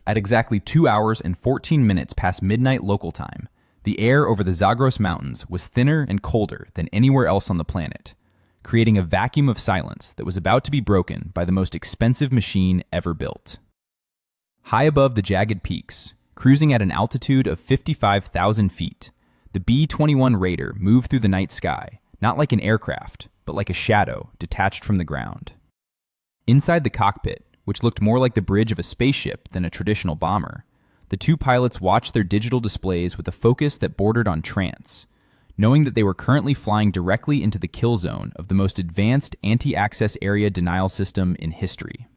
At exactly 2 hours and 14 minutes past midnight local time, the air over the Zagros Mountains was thinner and colder than anywhere else on the planet, creating a vacuum of silence that was about to be broken by the most expensive machine ever built. High above the jagged peaks, cruising at an altitude of 55,000 feet, the B-21 Raider moved through the night sky, not like an aircraft, but like a shadow detached from the ground. Inside the cockpit, which looked more like the bridge of a spaceship than a traditional bomber, the two pilots watched their digital displays with a focus that bordered on trance, knowing that they were currently flying directly into the kill zone of the most advanced anti-access area denial system in history.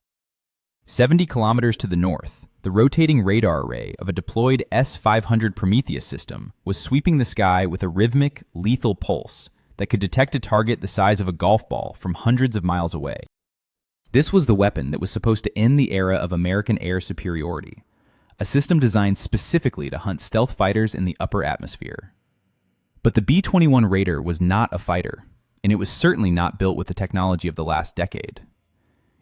70 kilometers to the north, the rotating radar array of a deployed S-500 Prometheus system was sweeping the sky with a rhythmic, lethal pulse that could detect a target the size of a golf ball from hundreds of miles away. This was the weapon that was supposed to end the era of American air superiority, a system designed specifically to hunt stealth fighters in the upper atmosphere. But the B-21 Raider was not a fighter, and it was certainly not built with the technology of the last decade.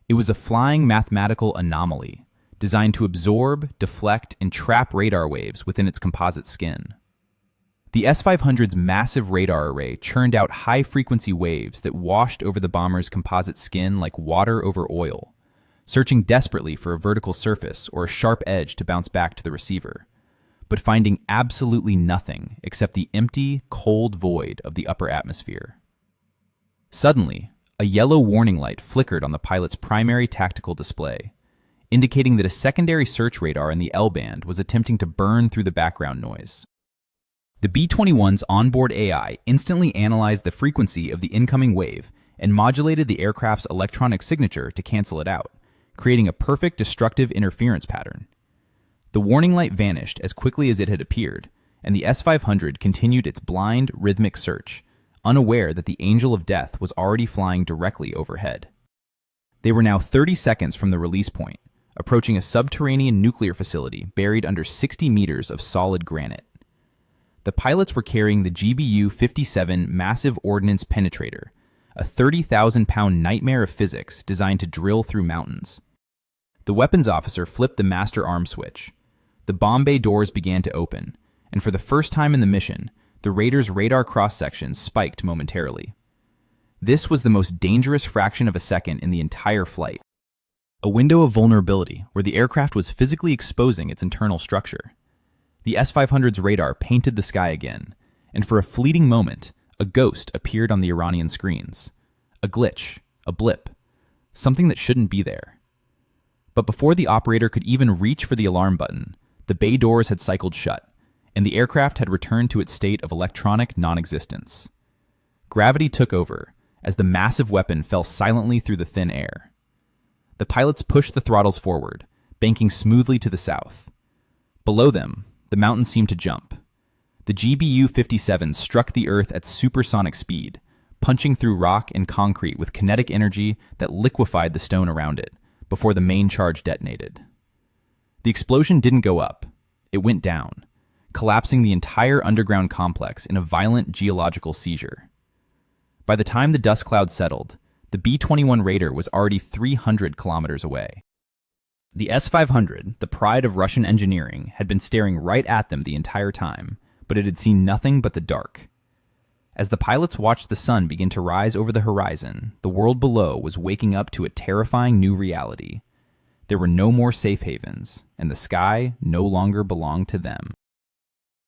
It was a flying mathematical anomaly, designed to absorb, deflect, and trap radar waves within its composite skin. The S-500's massive radar array churned out high-frequency waves that washed over the bomber's composite skin like water over oil, searching desperately for a vertical surface or a sharp edge to bounce back to the receiver, but finding absolutely nothing except the empty, cold void of the upper atmosphere. Suddenly, a yellow warning light flickered on the pilot's primary tactical display, indicating that a secondary search radar in the L-band was attempting to burn through the background noise. The B-21's onboard AI instantly analyzed the frequency of the incoming wave and modulated the aircraft's electronic signature to cancel it out, creating a perfect destructive interference pattern. The warning light vanished as quickly as it had appeared, and the S-500 continued its blind, rhythmic search, unaware that the Angel of Death was already flying directly overhead. They were now 30 seconds from the release point, approaching a subterranean nuclear facility buried under 60 meters of solid granite. The pilots were carrying the GBU-57 Massive Ordnance Penetrator, a 30,000-pound nightmare of physics designed to drill through mountains. The weapons officer flipped the master arm switch. The bomb bay doors began to open, and for the first time in the mission, the Raider's radar cross-section spiked momentarily. This was the most dangerous fraction of a second in the entire flight. A window of vulnerability where the aircraft was physically exposing its internal structure. The S-500's radar painted the sky again, and for a fleeting moment, a ghost appeared on the Iranian screens. A glitch, a blip, something that shouldn't be there. But before the operator could even reach for the alarm button, the bay doors had cycled shut, and the aircraft had returned to its state of electronic non-existence. Gravity took over as the massive weapon fell silently through the thin air. The pilots pushed the throttles forward, banking smoothly to the south. Below them, the mountains seemed to jump. The GBU-57 struck the earth at supersonic speed, punching through rock and concrete with kinetic energy that liquefied the stone around it before the main charge detonated. The explosion didn't go up, it went down, collapsing the entire underground complex in a violent geological seizure. By the time the dust cloud settled, the B-21 Raider was already 300 kilometers away. The S-500, the pride of Russian engineering, had been staring right at them the entire time, but it had seen nothing but the dark. As the pilots watched the sun begin to rise over the horizon, the world below was waking up to a terrifying new reality. There were no more safe havens, and the sky no longer belonged to them.